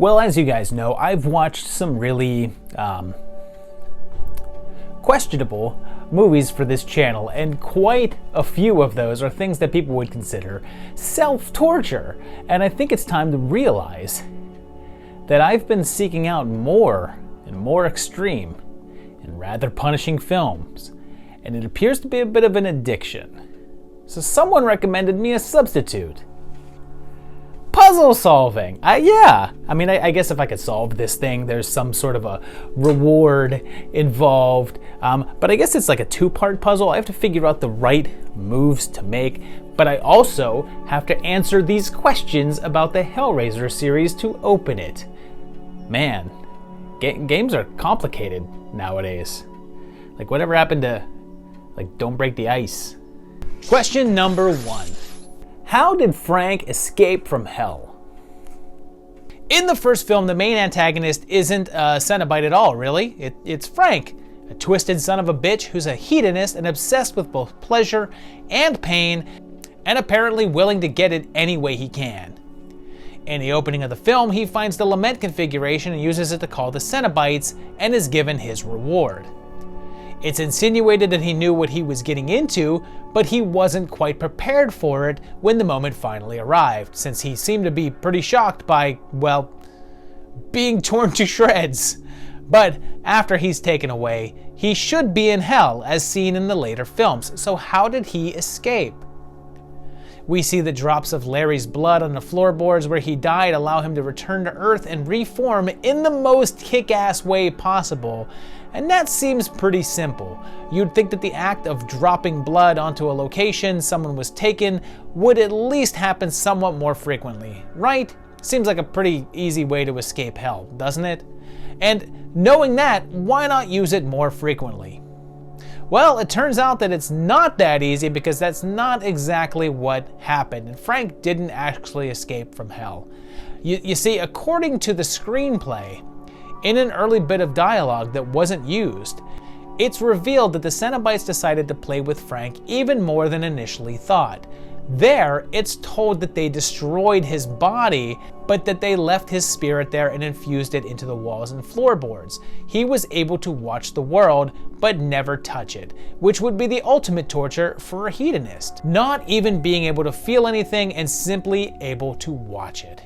Well, as you guys know, I've watched some really questionable movies for this channel, and quite a few of those are things that people would consider self-torture. And I think it's time to realize that I've been seeking out more and more extreme and rather punishing films, and it appears to be a bit of an addiction. So someone recommended me a substitute. Puzzle solving. I guess if I could solve this thing, there's some sort of a reward involved. But I guess it's like a two-part puzzle. I have to figure out the right moves to make, but I also have to answer these questions about the Hellraiser series to open it. Man, games are complicated nowadays. Like, whatever happened to, like, don't break the ice? Question number 1. How did Frank escape from hell? In the first film, the main antagonist isn't a cenobite at all, really. It's Frank, a twisted son of a bitch who's a hedonist and obsessed with both pleasure and pain, and apparently willing to get it any way he can. In the opening of the film, he finds the lament configuration and uses it to call the cenobites, and is given his reward. It's insinuated that he knew what he was getting into, but he wasn't quite prepared for it when the moment finally arrived, since he seemed to be pretty shocked by, well, being torn to shreds. But after he's taken away, he should be in hell, as seen in the later films. So how did he escape? We see the drops of Larry's blood on the floorboards where he died allow him to return to Earth and reform in the most kick-ass way possible. And that seems pretty simple. You'd think that the act of dropping blood onto a location someone was taken would at least happen somewhat more frequently, right? Seems like a pretty easy way to escape hell, doesn't it? And knowing that, why not use it more frequently? Well, it turns out that it's not that easy, because that's not exactly what happened, and Frank didn't actually escape from hell. You see, according to the screenplay, in an early bit of dialogue that wasn't used, it's revealed that the cenobites decided to play with Frank even more than initially thought. There, it's told that they destroyed his body, but that they left his spirit there and infused it into the walls and floorboards. He was able to watch the world, but never touch it, which would be the ultimate torture for a hedonist. Not even being able to feel anything and simply able to watch it.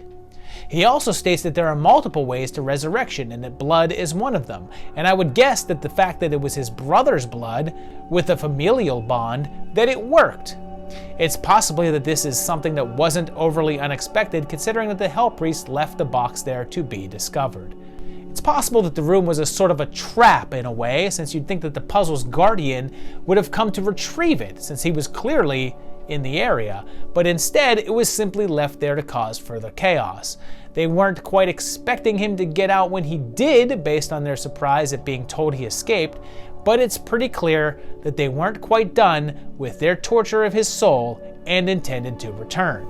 He also states that there are multiple ways to resurrection and that blood is one of them, and I would guess that the fact that it was his brother's blood, with a familial bond, that it worked. It's possibly that this is something that wasn't overly unexpected, considering that the Hell Priest left the box there to be discovered. It's possible that the room was a sort of a trap in a way, since you'd think that the puzzle's guardian would have come to retrieve it, since he was clearly in the area, but instead it was simply left there to cause further chaos. They weren't quite expecting him to get out when he did, based on their surprise at being told he escaped, but it's pretty clear that they weren't quite done with their torture of his soul and intended to return.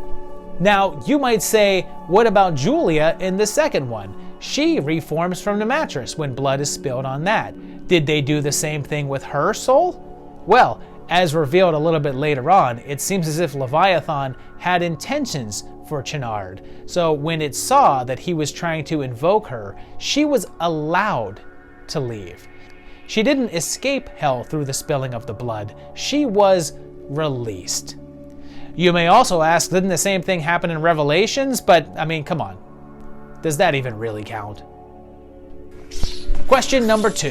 Now, you might say, what about Julia in the second one? She reforms from the mattress when blood is spilled on that. Did they do the same thing with her soul? Well, as revealed a little bit later on, it seems as if Leviathan had intentions for Chenard. So when it saw that he was trying to invoke her, she was allowed to leave. She didn't escape hell through the spilling of the blood. She was released. You may also ask, didn't the same thing happen in Revelations? But, I mean, come on. Does that even really count? Question number 2.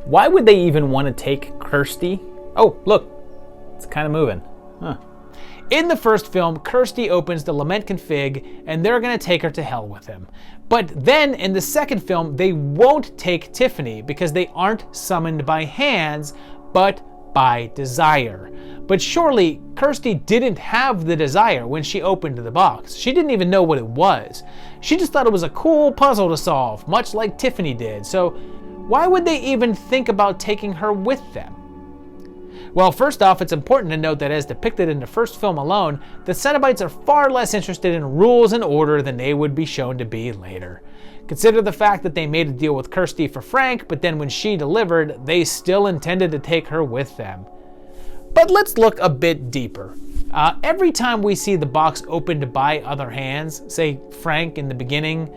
Why would they even want to take Kirsty? Oh, look. It's kind of moving. Huh. In the first film, Kirsty opens the lament config, and they're going to take her to hell with him. But then in the second film, they won't take Tiffany because they aren't summoned by hands, but by desire. But surely Kirsty didn't have the desire when she opened the box. She didn't even know what it was. She just thought it was a cool puzzle to solve, much like Tiffany did. So why would they even think about taking her with them? Well, first off, it's important to note that as depicted in the first film alone, the cenobites are far less interested in rules and order than they would be shown to be later. Consider the fact that they made a deal with Kirsty for Frank, but then when she delivered, they still intended to take her with them. But let's look a bit deeper. Every time we see the box opened by other hands, say Frank in the beginning,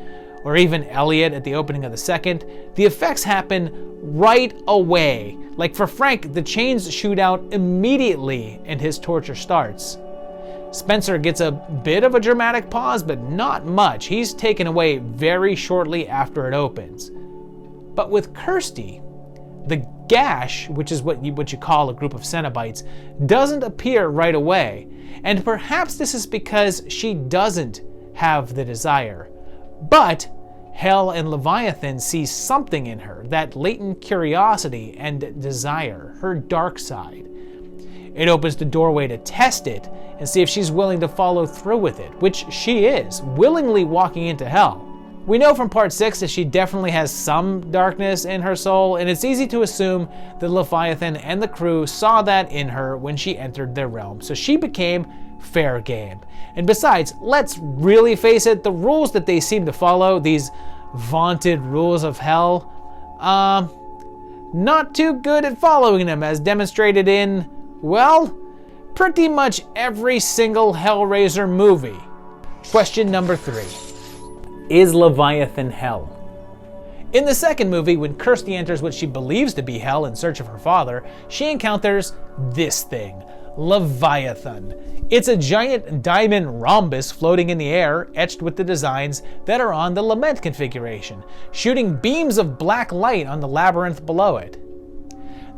or even Elliot at the opening of the second, the effects happen right away. Like for Frank, the chains shoot out immediately and his torture starts. Spencer gets a bit of a dramatic pause, but not much. He's taken away very shortly after it opens. But with Kirsty, the gash, which is what you call a group of cenobites, doesn't appear right away. And perhaps this is because she doesn't have the desire. But Hell and Leviathan see something in her, that latent curiosity and desire, her dark side. It opens the doorway to test it and see if she's willing to follow through with it, which she is, willingly walking into hell. We know from part 6 that she definitely has some darkness in her soul, and it's easy to assume that Leviathan and the crew saw that in her when she entered their realm, so she became fair game. And besides, let's really face it, the rules that they seem to follow, these vaunted rules of hell, not too good at following them, as demonstrated in, well, pretty much every single Hellraiser movie. Question number 3. Is Leviathan hell? In the second movie, when Kirsty enters what she believes to be hell in search of her father, she encounters this thing, Leviathan. It's a giant diamond rhombus floating in the air, etched with the designs that are on the Lament configuration, shooting beams of black light on the labyrinth below it.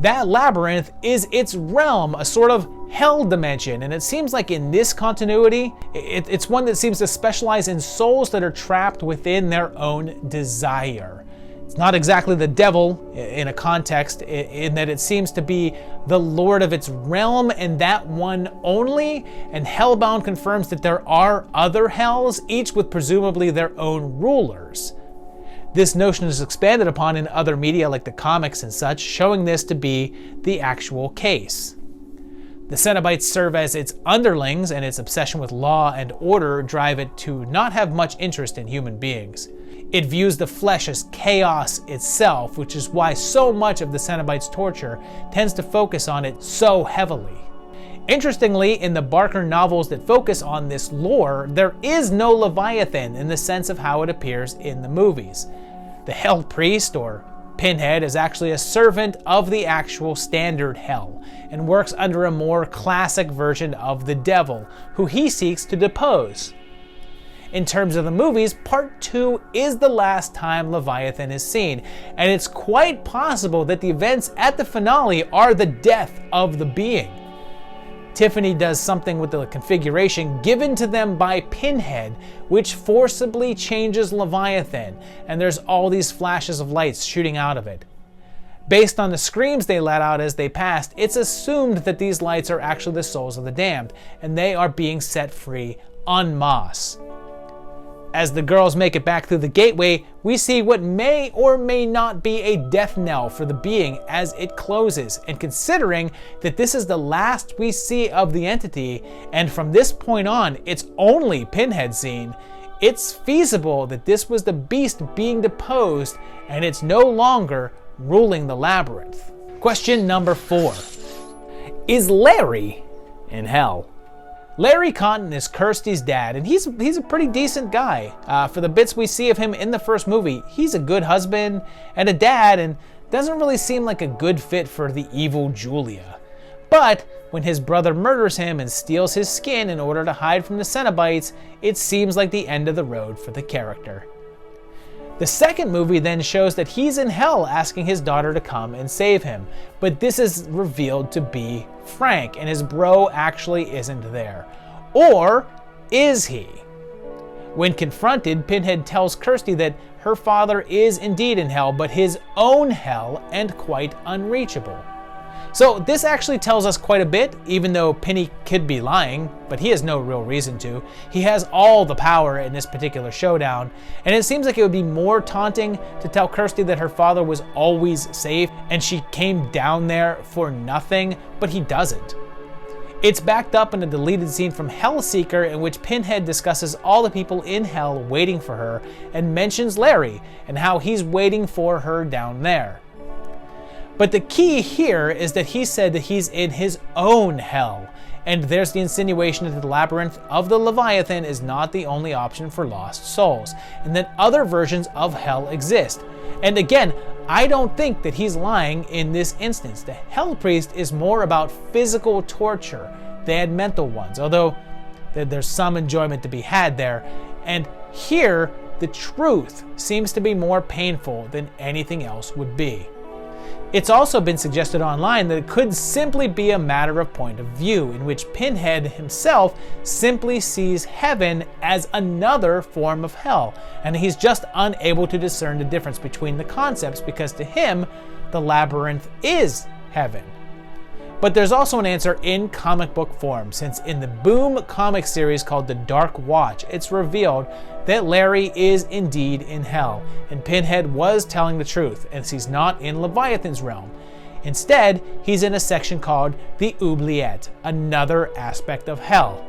That labyrinth is its realm, a sort of hell dimension, and it seems like in this continuity, it's one that seems to specialize in souls that are trapped within their own desire. It's not exactly the devil in a context, in that it seems to be the lord of its realm and that one only, and Hellbound confirms that there are other hells, each with presumably their own rulers. This notion is expanded upon in other media like the comics and such, showing this to be the actual case. The cenobites serve as its underlings, and its obsession with law and order drive it to not have much interest in human beings. It views the flesh as chaos itself, which is why so much of the cenobites' torture tends to focus on it so heavily. Interestingly, in the Barker novels that focus on this lore, there is no Leviathan in the sense of how it appears in the movies. The Hell Priest, or Pinhead, is actually a servant of the actual standard hell, and works under a more classic version of the devil, who he seeks to depose. In terms of the movies, part 2 is the last time Leviathan is seen, and it's quite possible that the events at the finale are the death of the being. Tiffany does something with the configuration given to them by Pinhead, which forcibly changes Leviathan, and there's all these flashes of lights shooting out of it. Based on the screams they let out as they passed, it's assumed that these lights are actually the souls of the damned, and they are being set free en masse. As the girls make it back through the gateway, we see what may or may not be a death knell for the being as it closes, and considering that this is the last we see of the entity, and from this point on it's only Pinhead seen, it's feasible that this was the beast being deposed and it's no longer ruling the labyrinth. Question number 4. Is Larry in hell? Larry Conton is Kirsty's dad, and he's a pretty decent guy. For the bits we see of him in the first movie, he's a good husband and a dad, and doesn't really seem like a good fit for the evil Julia. But when his brother murders him and steals his skin in order to hide from the cenobites, it seems like the end of the road for the character. The second movie then shows that he's in hell asking his daughter to come and save him, but this is revealed to be Frank, and his bro actually isn't there. Or is he? When confronted, Pinhead tells Kirsty that her father is indeed in hell, but his own hell, and quite unreachable. So this actually tells us quite a bit, even though Penny could be lying, but he has no real reason to. He has all the power in this particular showdown, and it seems like it would be more taunting to tell Kirsty that her father was always safe and she came down there for nothing, but he doesn't. It's backed up in a deleted scene from Hellseeker in which Pinhead discusses all the people in hell waiting for her and mentions Larry and how he's waiting for her down there. But the key here is that he said that he's in his own hell. And there's the insinuation that the labyrinth of the Leviathan is not the only option for lost souls, and that other versions of hell exist. And again, I don't think that he's lying in this instance. The Hell Priest is more about physical torture than mental ones, although there's some enjoyment to be had there. And here, the truth seems to be more painful than anything else would be. It's also been suggested online that it could simply be a matter of point of view, in which Pinhead himself simply sees heaven as another form of hell, and he's just unable to discern the difference between the concepts because to him, the labyrinth is heaven. But there's also an answer in comic book form, since in the Boom comic series called The Dark Watch, it's revealed that Larry is indeed in hell, and Pinhead was telling the truth, as he's not in Leviathan's realm. Instead, he's in a section called the Oubliette, another aspect of hell.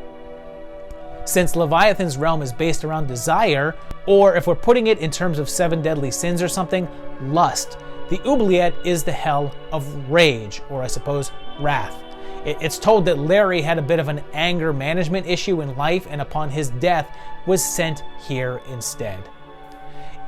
Since Leviathan's realm is based around desire, or if we're putting it in terms of 7 deadly sins or something, lust, the Oubliette is the hell of rage, or I suppose wrath. It's told that Larry had a bit of an anger management issue in life, and upon his death was sent here instead.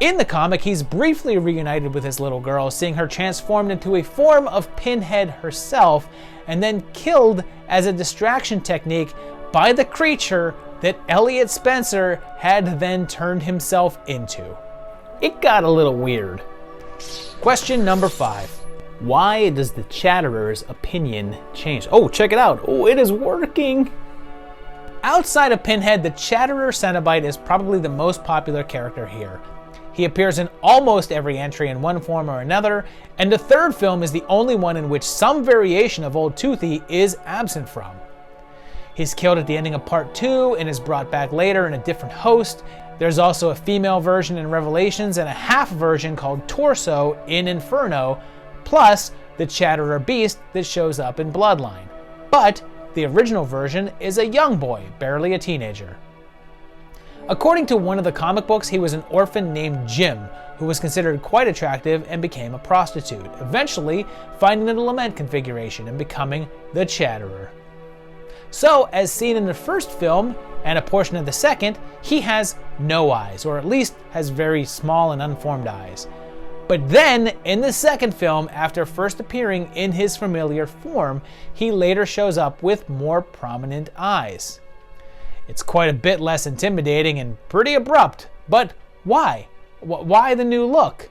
In the comic, he's briefly reunited with his little girl, seeing her transformed into a form of Pinhead herself, and then killed as a distraction technique by the creature that Elliot Spencer had then turned himself into. It got a little weird. Question number 5. Why does the Chatterer's opinion change? Oh, check it out. Oh, it is working. Outside of Pinhead, the Chatterer Cenobite is probably the most popular character here. He appears in almost every entry in one form or another, and the third film is the only one in which some variation of Old Toothy is absent from. He's killed at the ending of Part 2 and is brought back later in a different host. There's also a female version in Revelations and a half version called Torso in Inferno, plus the Chatterer Beast that shows up in Bloodline. But the original version is a young boy, barely a teenager. According to one of the comic books, he was an orphan named Jim, who was considered quite attractive and became a prostitute, eventually finding the lament configuration and becoming the Chatterer. So, as seen in the first film, and a portion of the second, he has no eyes, or at least has very small and unformed eyes. But then, in the second film, after first appearing in his familiar form, he later shows up with more prominent eyes. It's quite a bit less intimidating and pretty abrupt, but why? Why the new look?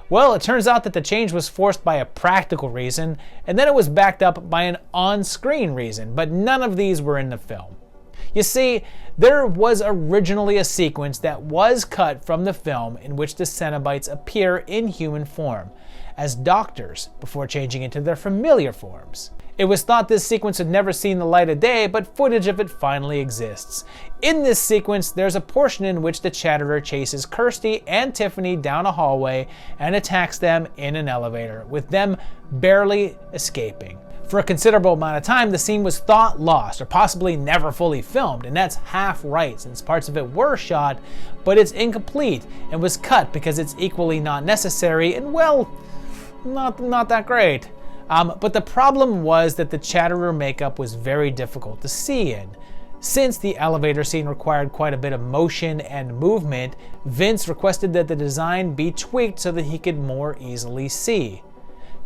Well, it turns out that the change was forced by a practical reason, and then it was backed up by an on-screen reason, but none of these were in the film. You see, there was originally a sequence that was cut from the film in which the cenobites appear in human form, as doctors, before changing into their familiar forms. It was thought this sequence had never seen the light of day, but footage of it finally exists. In this sequence, there's a portion in which the Chatterer chases Kirsty and Tiffany down a hallway and attacks them in an elevator, with them barely escaping. For a considerable amount of time, the scene was thought lost, or possibly never fully filmed, and that's half right, since parts of it were shot, but it's incomplete and was cut because it's equally not necessary and, well, not that great. But the problem was that the Chatterer makeup was very difficult to see in. Since the elevator scene required quite a bit of motion and movement, Vince requested that the design be tweaked so that he could more easily see.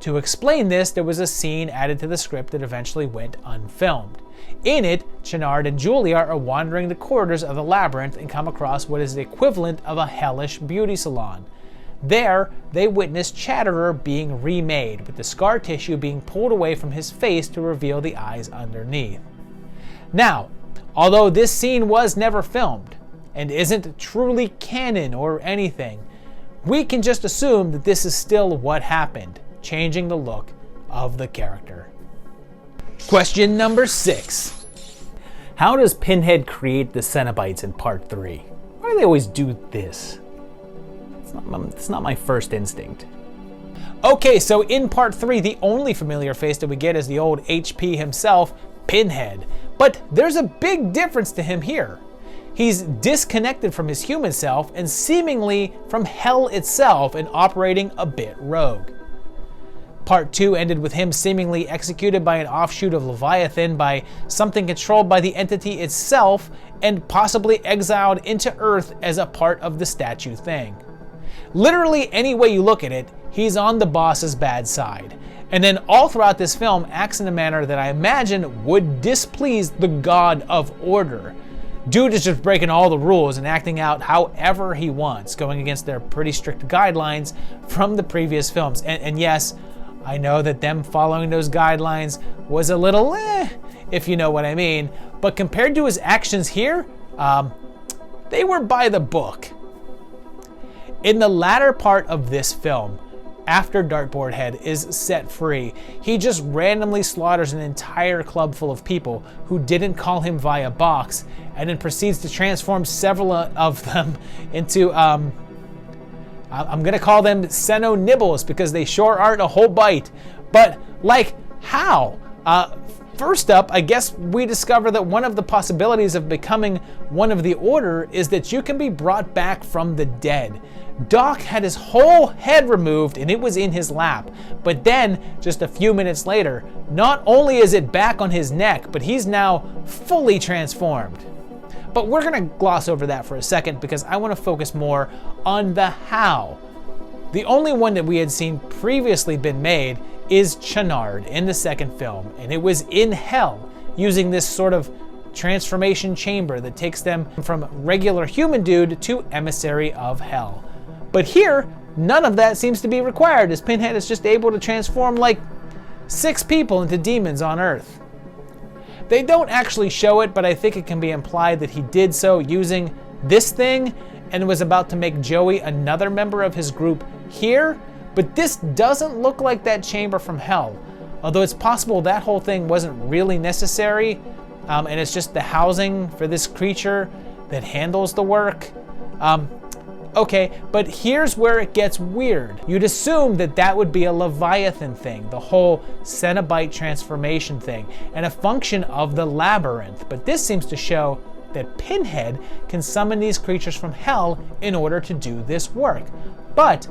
To explain this, there was a scene added to the script that eventually went unfilmed. In it, Chenard and Julia are wandering the corridors of the labyrinth and come across what is the equivalent of a hellish beauty salon. There, they witness Chatterer being remade, with the scar tissue being pulled away from his face to reveal the eyes underneath. Now, although this scene was never filmed, and isn't truly canon or anything, we can just assume that this is still what happened, changing the look of the character. Question number 6. How does Pinhead create the cenobites in Part 3? Why do they always do this? It's not my first instinct. Okay, so in Part 3, the only familiar face that we get is the old HP himself, Pinhead. But there's a big difference to him here. He's disconnected from his human self and seemingly from hell itself and operating a bit rogue. Part 2 ended with him seemingly executed by an offshoot of Leviathan by something controlled by the entity itself and possibly exiled into Earth as a part of the statue thing. Literally any way you look at it, he's on the boss's bad side. And then all throughout this film acts in a manner that I imagine would displease the God of Order. Dude is just breaking all the rules and acting out however he wants, going against their pretty strict guidelines from the previous films. And yes, I know that them following those guidelines was a little if you know what I mean, but compared to his actions here, they were by the book. In the latter part of this film, after Dartboard Head is set free, he just randomly slaughters an entire club full of people who didn't call him via box, and then proceeds to transform several of them into, I'm gonna call them cenobites because they sure aren't a whole bite. But, like, how? First up, I guess we discover that one of the possibilities of becoming one of the Order is that you can be brought back from the dead. Doc had his whole head removed and it was in his lap, but then, just a few minutes later, not only is it back on his neck, but he's now fully transformed. But we're gonna gloss over that for a second because I want to focus more on the how. The only one that we had seen previously been made is Channard in the second film, and it was in Hell, using this sort of transformation chamber that takes them from regular human dude to emissary of Hell. But here, none of that seems to be required, as Pinhead is just able to transform like 6 people into demons on Earth. They don't actually show it, but I think it can be implied that he did so using this thing and was about to make Joey another member of his group here, but this doesn't look like that chamber from Hell, although it's possible that whole thing wasn't really necessary, and it's just the housing for this creature that handles the work. Okay, but here's where it gets weird. You'd assume that that would be a Leviathan thing, the whole cenobite transformation thing, and a function of the labyrinth, but this seems to show that Pinhead can summon these creatures from Hell in order to do this work. But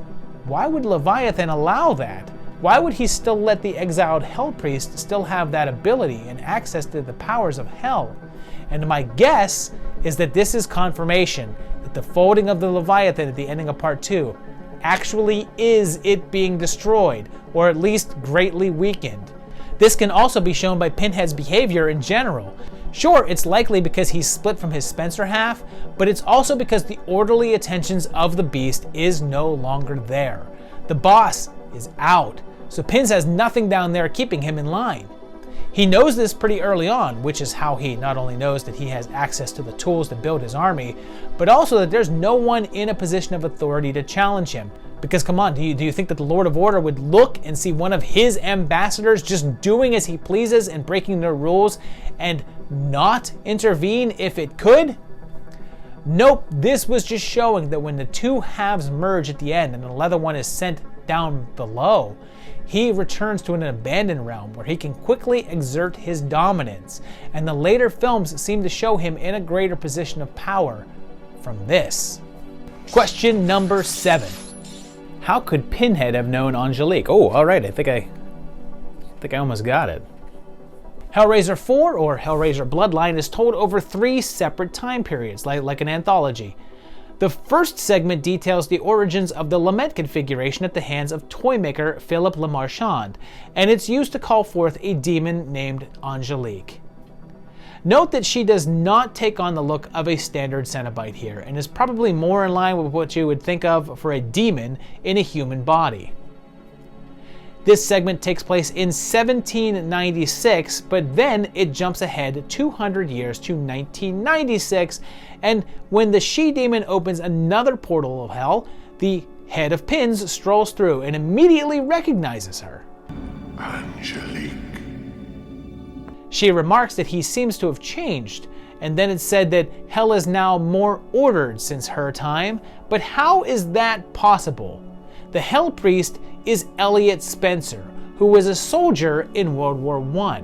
why would Leviathan allow that? Why would he still let the exiled Hell Priest still have that ability and access to the powers of Hell? And my guess is that this is confirmation that the folding of the Leviathan at the ending of part 2 actually is it being destroyed, or at least greatly weakened. This can also be shown by Pinhead's behavior in general. Sure, it's likely because he's split from his Spencer half, but it's also because the orderly attentions of the beast is no longer there. The boss is out, so Pins has nothing down there keeping him in line. He knows this pretty early on, which is how he not only knows that he has access to the tools to build his army, but also that there's no one in a position of authority to challenge him. Because come on, do you think that the Lord of Order would look and see one of his ambassadors just doing as he pleases and breaking their rules and not intervene if it could? Nope, this was just showing that when the two halves merge at the end and the leather one is sent down below, he returns to an abandoned realm where he can quickly exert his dominance, and the later films seem to show him in a greater position of power from this. Question number 7. How could Pinhead have known Angelique? Oh, alright, I think I almost got it. Hellraiser 4, or Hellraiser Bloodline, is told over 3 separate time periods, like an anthology. The first segment details the origins of the lament configuration at the hands of toymaker Philip Le Marchand, and it's used to call forth a demon named Angelique. Note that she does not take on the look of a standard cenobite here, and is probably more in line with what you would think of for a demon in a human body. This segment takes place in 1796, but then it jumps ahead 200 years to 1996, and when the she-demon opens another portal of hell, the head of Pins strolls through and immediately recognizes her. Angelique. She remarks that he seems to have changed, and then it's said that hell is now more ordered since her time, but how is that possible? The Hell Priest is Elliot Spencer, who was a soldier in World War I.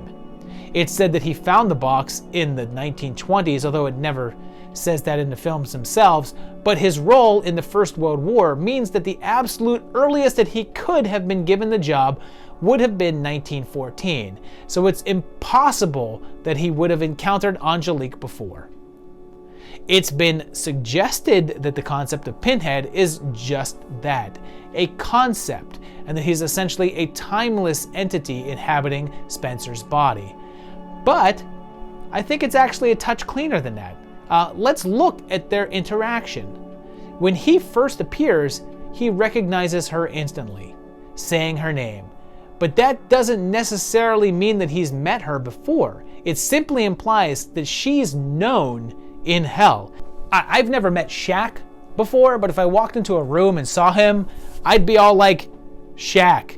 It's said that he found the box in the 1920s, although it never says that in the films themselves, but his role in the First World War means that the absolute earliest that he could have been given the job would have been 1914, so it's impossible that he would have encountered Angelique before. It's been suggested that the concept of Pinhead is just that, a concept, and that he's essentially a timeless entity inhabiting Spencer's body. But I think it's actually a touch cleaner than that. Let's look at their interaction. When he first appears, he recognizes her instantly, saying her name. But that doesn't necessarily mean that he's met her before. It simply implies that she's known in hell. I've never met Shaq before, but if I walked into a room and saw him, I'd be all like, Shaq.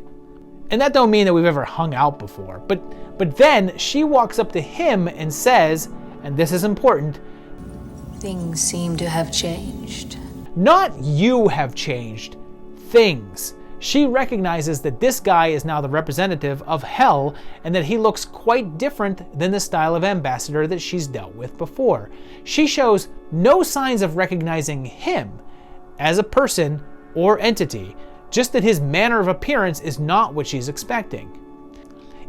And that don't mean that we've ever hung out before. But then she walks up to him and says, and this is important, Things seem to have changed. Not you have changed, things. She recognizes that this guy is now the representative of hell and that he looks quite different than the style of ambassador that she's dealt with before. She shows no signs of recognizing him as a person or entity, just that his manner of appearance is not what she's expecting.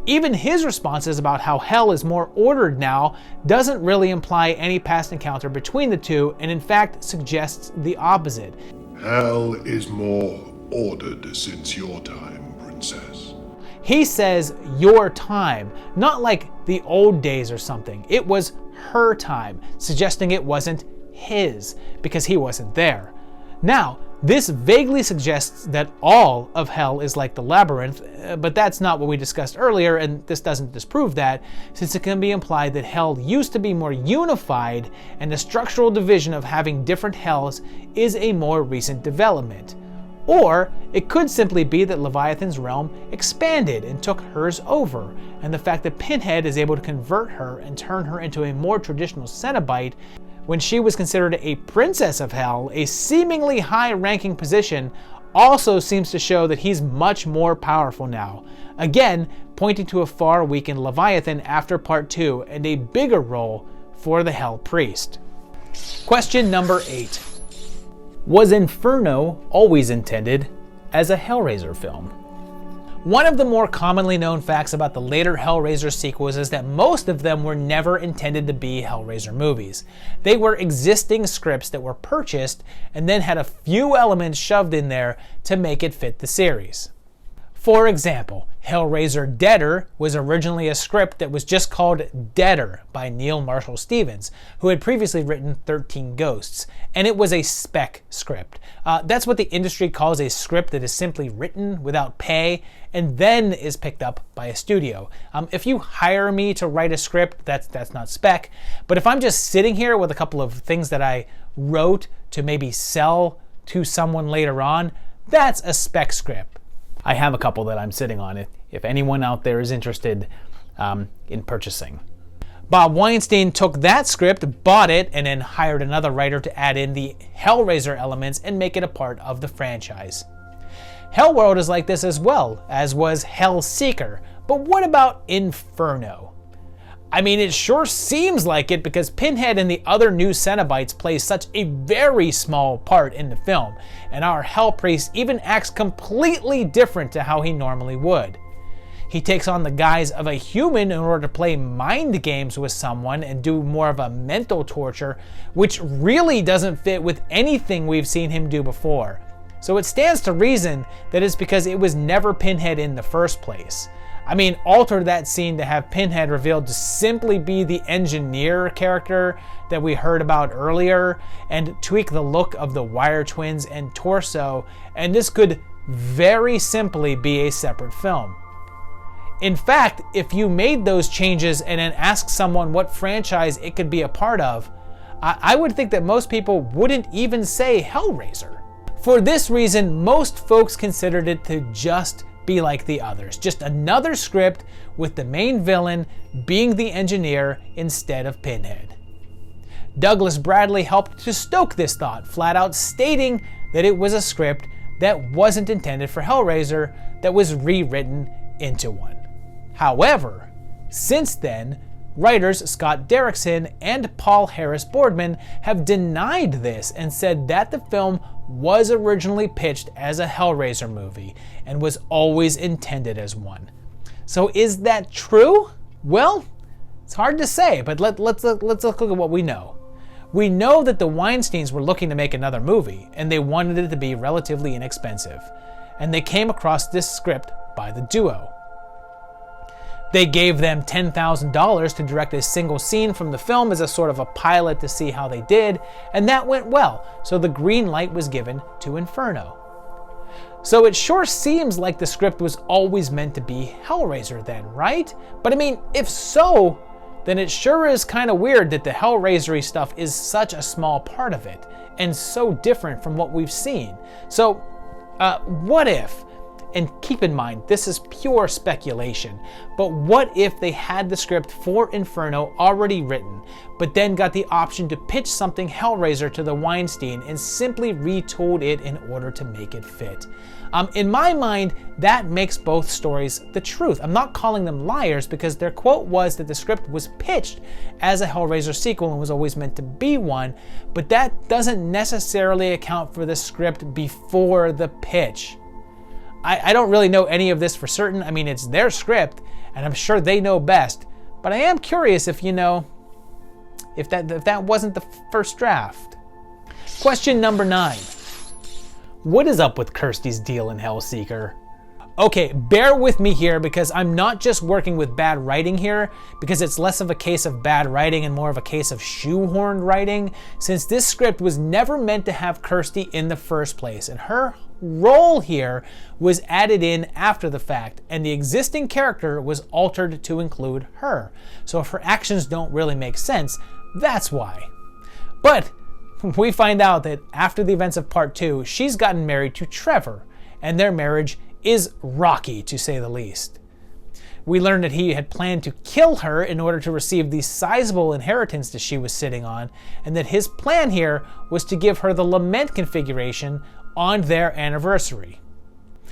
Even his responses about how hell is more ordered now doesn't really imply any past encounter between the two, and in fact suggests the opposite. Hell is more ordered since your time, princess. He says your time, not like the old days or something. It was her time, suggesting it wasn't his, because he wasn't there. Now, this vaguely suggests that all of hell is like the labyrinth, but that's not what we discussed earlier, and this doesn't disprove that, since it can be implied that hell used to be more unified, and the structural division of having different hells is a more recent development. Or it could simply be that Leviathan's realm expanded and took hers over, and the fact that Pinhead is able to convert her and turn her into a more traditional cenobite when she was considered a princess of hell, a seemingly high-ranking position, also seems to show that he's much more powerful now. Again, pointing to a far weakened Leviathan after part 2 and a bigger role for the Hell Priest. Question number 8. Was Inferno always intended as a Hellraiser film? One of the more commonly known facts about the later Hellraiser sequels is that most of them were never intended to be Hellraiser movies. They were existing scripts that were purchased and then had a few elements shoved in there to make it fit the series. For example, Hellraiser Deader was originally a script that was just called Deader by Neil Marshall Stevens, who had previously written 13 Ghosts, and it was a spec script. That's what the industry calls a script that is simply written without pay and then is picked up by a studio. If you hire me to write a script, that's not spec, but if I'm just sitting here with a couple of things that I wrote to maybe sell to someone later on, that's a spec script. I have a couple that I'm sitting on if anyone out there is interested in purchasing. Bob Weinstein took that script, bought it, and then hired another writer to add in the Hellraiser elements and make it a part of the franchise. Hellworld is like this as well, as was Hellseeker. But what about Inferno? I mean, it sure seems like it because Pinhead and the other new cenobites play such a very small part in the film, and our Hell Priest even acts completely different to how he normally would. He takes on the guise of a human in order to play mind games with someone and do more of a mental torture, which really doesn't fit with anything we've seen him do before. So it stands to reason that it's because it was never Pinhead in the first place. I mean, alter that scene to have Pinhead revealed to simply be the engineer character that we heard about earlier, and tweak the look of the Wire Twins and torso, and this could very simply be a separate film. In fact, if you made those changes and then asked someone what franchise it could be a part of, I would think that most people wouldn't even say Hellraiser. For this reason, most folks considered it to just be like the others, just another script with the main villain being the engineer instead of Pinhead. Douglas Bradley helped to stoke this thought, flat out stating that it was a script that wasn't intended for Hellraiser, that was rewritten into one. However, since then, writers Scott Derrickson and Paul Harris Boardman have denied this and said that the film was originally pitched as a Hellraiser movie and was always intended as one. So is that true? Well, it's hard to say, but let's look at what we know. We know that the Weinsteins were looking to make another movie, and they wanted it to be relatively inexpensive. And they came across this script by the duo. They gave them $10,000 to direct a single scene from the film as a sort of a pilot to see how they did, and that went well, so the green light was given to Inferno. So it sure seems like the script was always meant to be Hellraiser then, right? But I mean, if so, then it sure is kind of weird that the Hellraiser-y stuff is such a small part of it, and so different from what we've seen. So, what if, and keep in mind, this is pure speculation, but what if they had the script for Inferno already written, but then got the option to pitch something Hellraiser to the Weinstein and simply retooled it in order to make it fit? In my mind, that makes both stories the truth. I'm not calling them liars because their quote was that the script was pitched as a Hellraiser sequel and was always meant to be one, but that doesn't necessarily account for the script before the pitch. I don't really know any of this for certain. I mean, it's their script, and I'm sure they know best, but I am curious if that wasn't the first draft. Question number 9. What is up with Kirsty's deal in Hellseeker? Okay, bear with me here because I'm not just working with bad writing here, because it's less of a case of bad writing and more of a case of shoehorned writing, since this script was never meant to have Kirsty in the first place, and her role here was added in after the fact, and the existing character was altered to include her. So if her actions don't really make sense, that's why. But we find out that after the events of part 2, she's gotten married to Trevor, and their marriage is rocky, to say the least. We learn that he had planned to kill her in order to receive the sizable inheritance that she was sitting on, and that his plan here was to give her the lament configuration on their anniversary.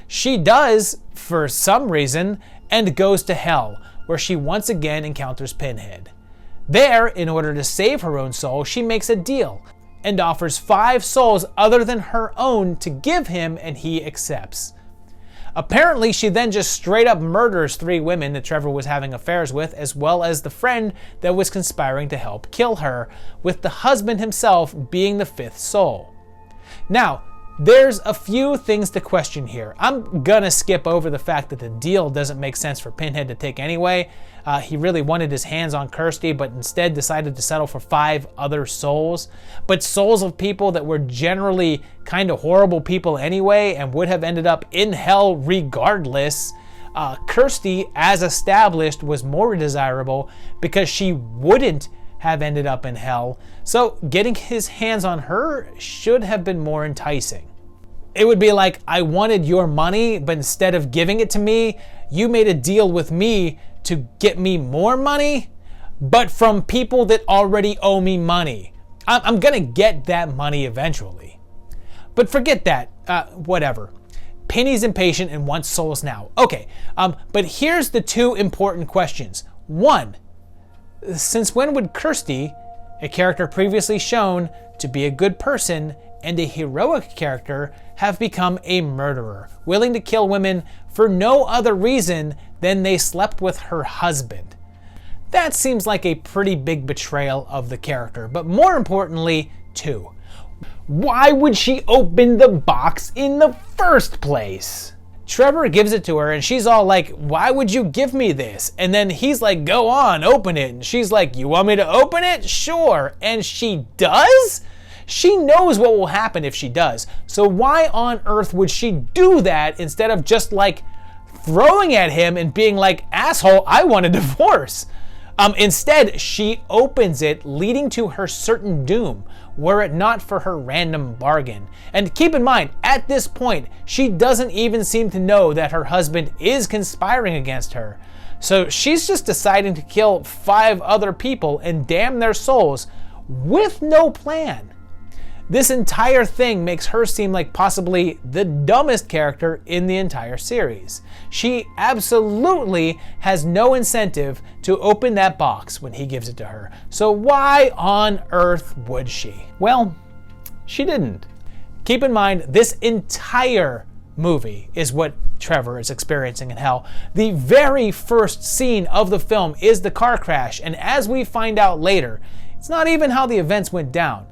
She does, for some reason, and goes to hell, where she once again encounters Pinhead. There, in order to save her own soul, she makes a deal and offers 5 souls other than her own to give him, and he accepts. Apparently, she then just straight up murders 3 women that Trevor was having affairs with, as well as the friend that was conspiring to help kill her, with the husband himself being the 5th soul. Now, there's a few things to question here. I'm gonna skip over the fact that the deal doesn't make sense for Pinhead to take anyway. He really wanted his hands on Kirsty, but instead decided to settle for 5 other souls. But souls of people that were generally kind of horrible people anyway and would have ended up in hell regardless. Kirsty, as established, was more desirable because she wouldn't have ended up in hell. So getting his hands on her should have been more enticing. It would be like, I wanted your money, but instead of giving it to me, you made a deal with me to get me more money, but from people that already owe me money. I'm gonna get that money eventually. But forget that, whatever. Penny's impatient and wants souls now. Okay, but here's the 2 important questions. 1, since when would Kirsty, a character previously shown to be a good person and a heroic character, have become a murderer, willing to kill women for no other reason than they slept with her husband? That seems like a pretty big betrayal of the character, but more importantly, 2, why would she open the box in the first place? Trevor gives it to her and she's all like, why would you give me this? And then he's like, go on, open it. And she's like, you want me to open it? Sure. And she does? She knows what will happen if she does. So why on earth would she do that instead of just like throwing at him and being like, asshole, I want a divorce? Instead, she opens it, leading to her certain doom, were it not for her random bargain. And keep in mind, at this point, she doesn't even seem to know that her husband is conspiring against her. So she's just deciding to kill 5 other people and damn their souls with no plan. This entire thing makes her seem like possibly the dumbest character in the entire series. She absolutely has no incentive to open that box when he gives it to her. So why on earth would she? Well, she didn't. Keep in mind, this entire movie is what Trevor is experiencing in hell. The very first scene of the film is the car crash, and as we find out later, it's not even how the events went down.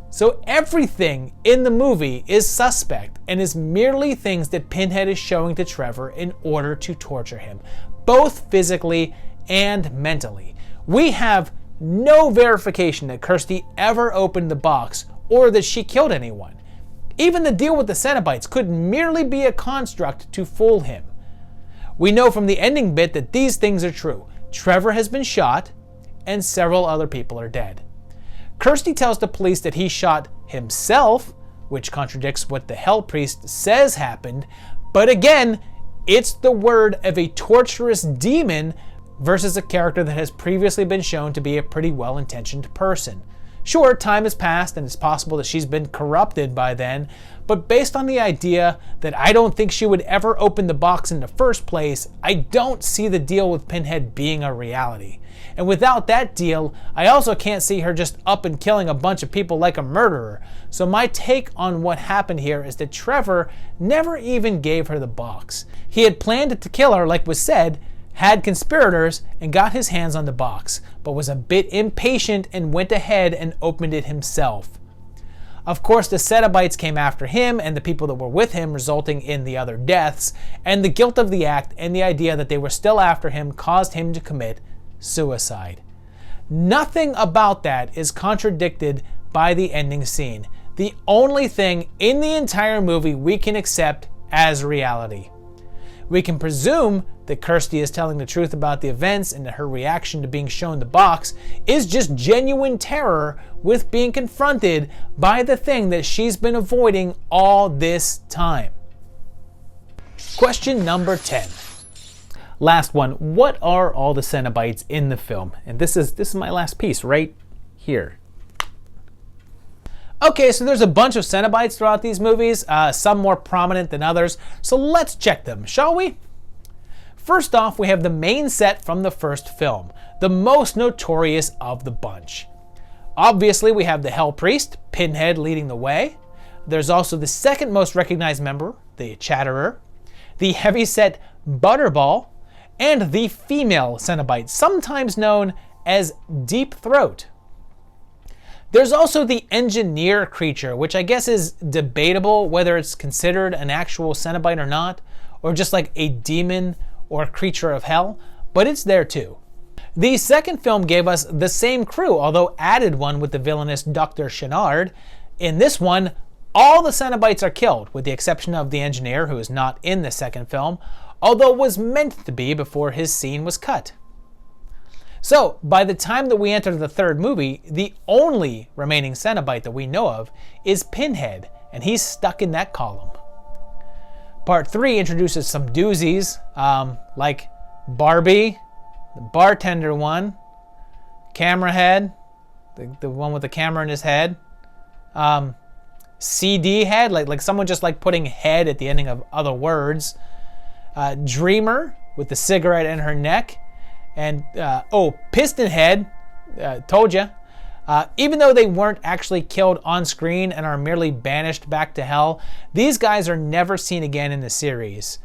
So everything in the movie is suspect and is merely things that Pinhead is showing to Trevor in order to torture him, both physically and mentally. We have no verification that Kirsty ever opened the box or that she killed anyone. Even the deal with the cenobites could merely be a construct to fool him. We know from the ending bit that these things are true. Trevor has been shot, and several other people are dead. Kirsty tells the police that he shot himself, which contradicts what the Hell Priest says happened, but again, it's the word of a torturous demon versus a character that has previously been shown to be a pretty well-intentioned person. Sure, time has passed and it's possible that she's been corrupted by then, but based on the idea that I don't think she would ever open the box in the first place, I don't see the deal with Pinhead being a reality. And without that deal, I also can't see her just up and killing a bunch of people like a murderer. So my take on what happened here is that Trevor never even gave her the box. He had planned to kill her, like was said, had conspirators, and got his hands on the box, but was a bit impatient and went ahead and opened it himself. Of course, the cenobites came after him and the people that were with him, resulting in the other deaths, and the guilt of the act and the idea that they were still after him caused him to commit suicide. Nothing about that is contradicted by the ending scene. The only thing in the entire movie we can accept as reality. We can presume that Kirsty is telling the truth about the events and that her reaction to being shown the box is just genuine terror with being confronted by the thing that she's been avoiding all this time. Question number 10. Last one. What are all the cenobites in the film? And this is my last piece right here. Okay, so there's a bunch of cenobites throughout these movies, some more prominent than others, so let's check them, shall we? First off, we have the main set from the first film, the most notorious of the bunch. Obviously, we have the Hell Priest, Pinhead leading the way. There's also the second most recognized member, the Chatterer, the heavyset Butterball, and the female cenobite, sometimes known as Deep Throat. There's also the engineer creature, which I guess is debatable whether it's considered an actual cenobite or not, or just like a demon or creature of hell, but it's there too. The second film gave us the same crew, although added one with the villainous Dr. Chenard. In this one, all the cenobites are killed, with the exception of the engineer, who is not in the second film, although was meant to be before his scene was cut. So, by the time that we enter the third movie, the only remaining cenobite that we know of is Pinhead, and he's stuck in that column. Part 3 introduces some doozies, like Barbie, the bartender one, Camera Head, the one with the camera in his head, CD Head, like someone just like putting head at the ending of other words, Dreamer with the cigarette in her neck, and Piston Head, told ya. Even though they weren't actually killed on screen and are merely banished back to hell, these guys are never seen again in the series.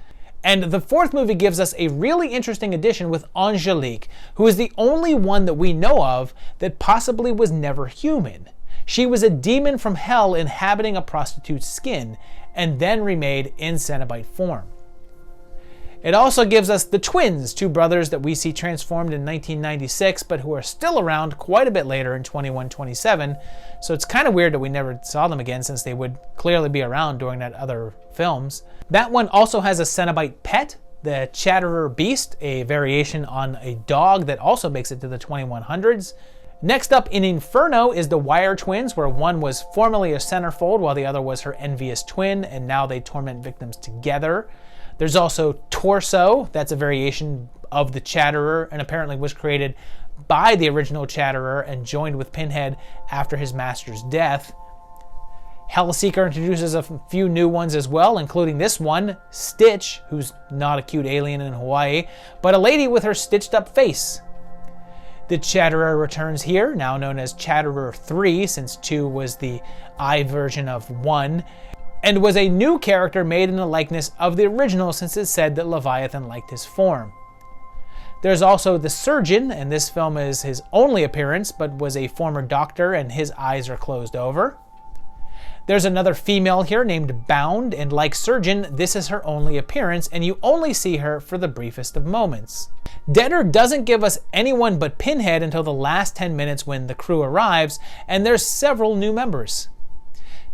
And the fourth movie gives us a really interesting addition with Angelique, who is the only one that we know of that possibly was never human. She was a demon from hell inhabiting a prostitute's skin, and then remade in cenobite form. It also gives us the twins, two brothers that we see transformed in 1996, but who are still around quite a bit later in 2127, so it's kind of weird that we never saw them again since they would clearly be around during that other films. That one also has a cenobite pet, the Chatterer Beast, a variation on a dog that also makes it to the 2100s. Next up in Inferno is the Wire Twins, where one was formerly a centerfold while the other was her envious twin, and now they torment victims together. There's also Torso, that's a variation of the Chatterer, and apparently was created by the original Chatterer and joined with Pinhead after his master's death. Hellseeker introduces a few new ones as well, including this one, Stitch, who's not a cute alien in Hawaii, but a lady with her stitched up face. The Chatterer returns here, now known as Chatterer 3, since 2 was the I version of 1. and was a new character made in the likeness of the original, since it said that Leviathan liked his form. There's also the Surgeon, and this film is his only appearance, but was a former doctor and his eyes are closed over. There's another female here named Bound, and like Surgeon, this is her only appearance, and you only see her for the briefest of moments. Deader doesn't give us anyone but Pinhead until the last 10 minutes when the crew arrives, and there's several new members.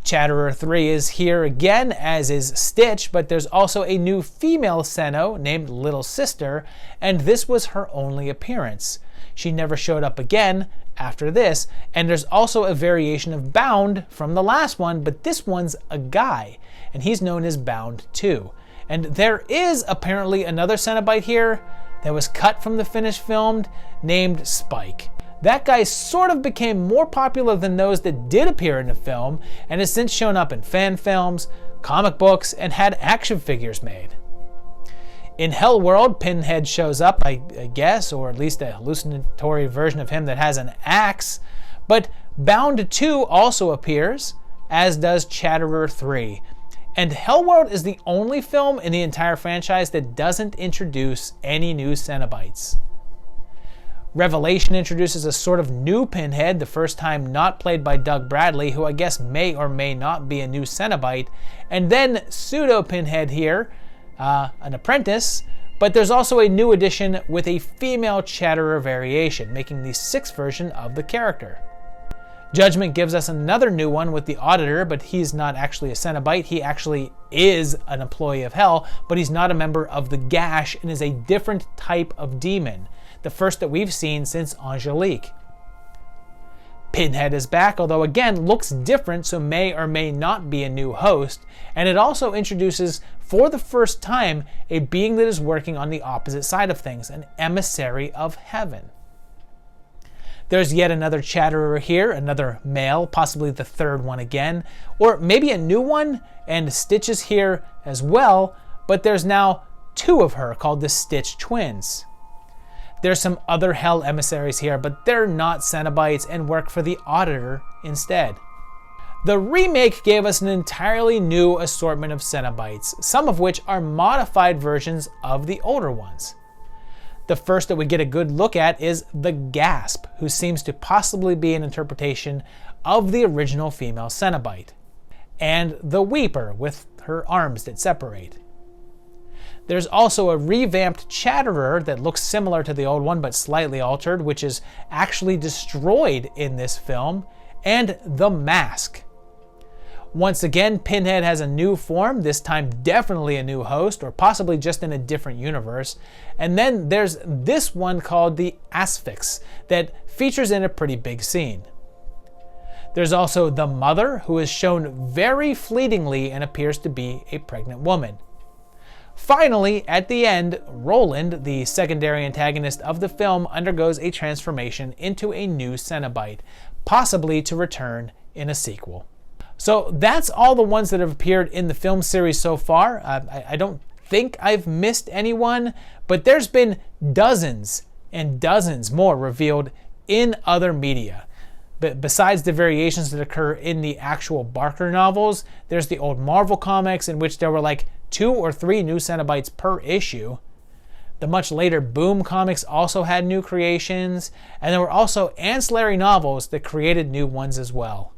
Chatterer 3 is here again, as is Stitch, but there's also a new female Ceno named Little Sister, and this was her only appearance. She never showed up again after this, and there's also a variation of Bound from the last one, but this one's a guy, and he's known as Bound 2. And there is apparently another Cenobite here that was cut from the finished film named Spike. That guy sort of became more popular than those that did appear in the film, and has since shown up in fan films, comic books, and had action figures made. In Hellworld, Pinhead shows up, I guess, or at least a hallucinatory version of him that has an axe, but Bound 2 also appears, as does Chatterer 3. And Hellworld is the only film in the entire franchise that doesn't introduce any new cenobites. Revelation introduces a sort of new Pinhead, the first time not played by Doug Bradley, who I guess may or may not be a new cenobite, and then pseudo-Pinhead here, an apprentice, but there's also a new addition with a female Chatterer variation, making the 6th version of the character. Judgment gives us another new one with the Auditor, but he's not actually a cenobite. He actually is an employee of Hell, but he's not a member of the Gash and is a different type of demon, the first that we've seen since Angelique. Pinhead is back, although again looks different, so may or may not be a new host, and it also introduces, for the first time, a being that is working on the opposite side of things, an emissary of heaven. There's yet another Chatterer here, another male, possibly the 3rd one again, or maybe a new one, and Stitch is here as well, but there's now 2 of her, called the Stitch Twins. There's some other Hell emissaries here, but they're not Cenobites and work for the Auditor instead. The remake gave us an entirely new assortment of Cenobites, some of which are modified versions of the older ones. The first that we get a good look at is the Gasp, who seems to possibly be an interpretation of the original female Cenobite, and the Weeper with her arms that separate. There's also a revamped Chatterer that looks similar to the old one but slightly altered, which is actually destroyed in this film, and the Mask. Once again, Pinhead has a new form, this time definitely a new host, or possibly just in a different universe. And then there's this one called the Asphyx that features in a pretty big scene. There's also the Mother, who is shown very fleetingly and appears to be a pregnant woman. Finally, at the end, Roland, the secondary antagonist of the film, undergoes a transformation into a new Cenobite, possibly to return in a sequel. So that's all the ones that have appeared in the film series so far. I don't think I've missed anyone, but there's been dozens and dozens more revealed in other media. But besides the variations that occur in the actual Barker novels, there's the old Marvel comics in which there were like 2 or 3 new Cenobites per issue. The much later Boom comics also had new creations, and there were also ancillary novels that created new ones as well.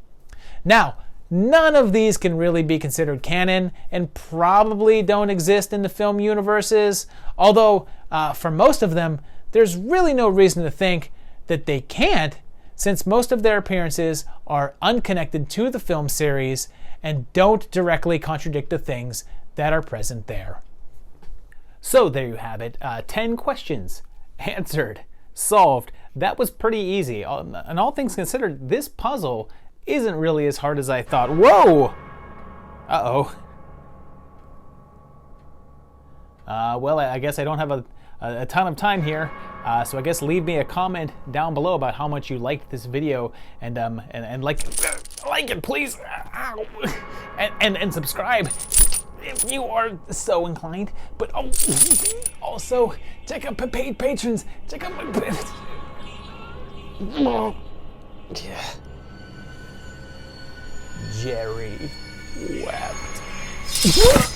Now, none of these can really be considered canon and probably don't exist in the film universes, although for most of them, there's really no reason to think that they can't, since most of their appearances are unconnected to the film series and don't directly contradict the things that are present there. So there you have it, 10 questions answered, solved. That was pretty easy. And all things considered, this puzzle isn't really as hard as I thought. Whoa! Uh-oh. Well, I guess I don't have a ton of time here, so I guess leave me a comment down below about how much you liked this video, and like it, please. Ow. And subscribe if you are so inclined. But also check out my paid patrons. Check out my yeah. Jerry wept. What?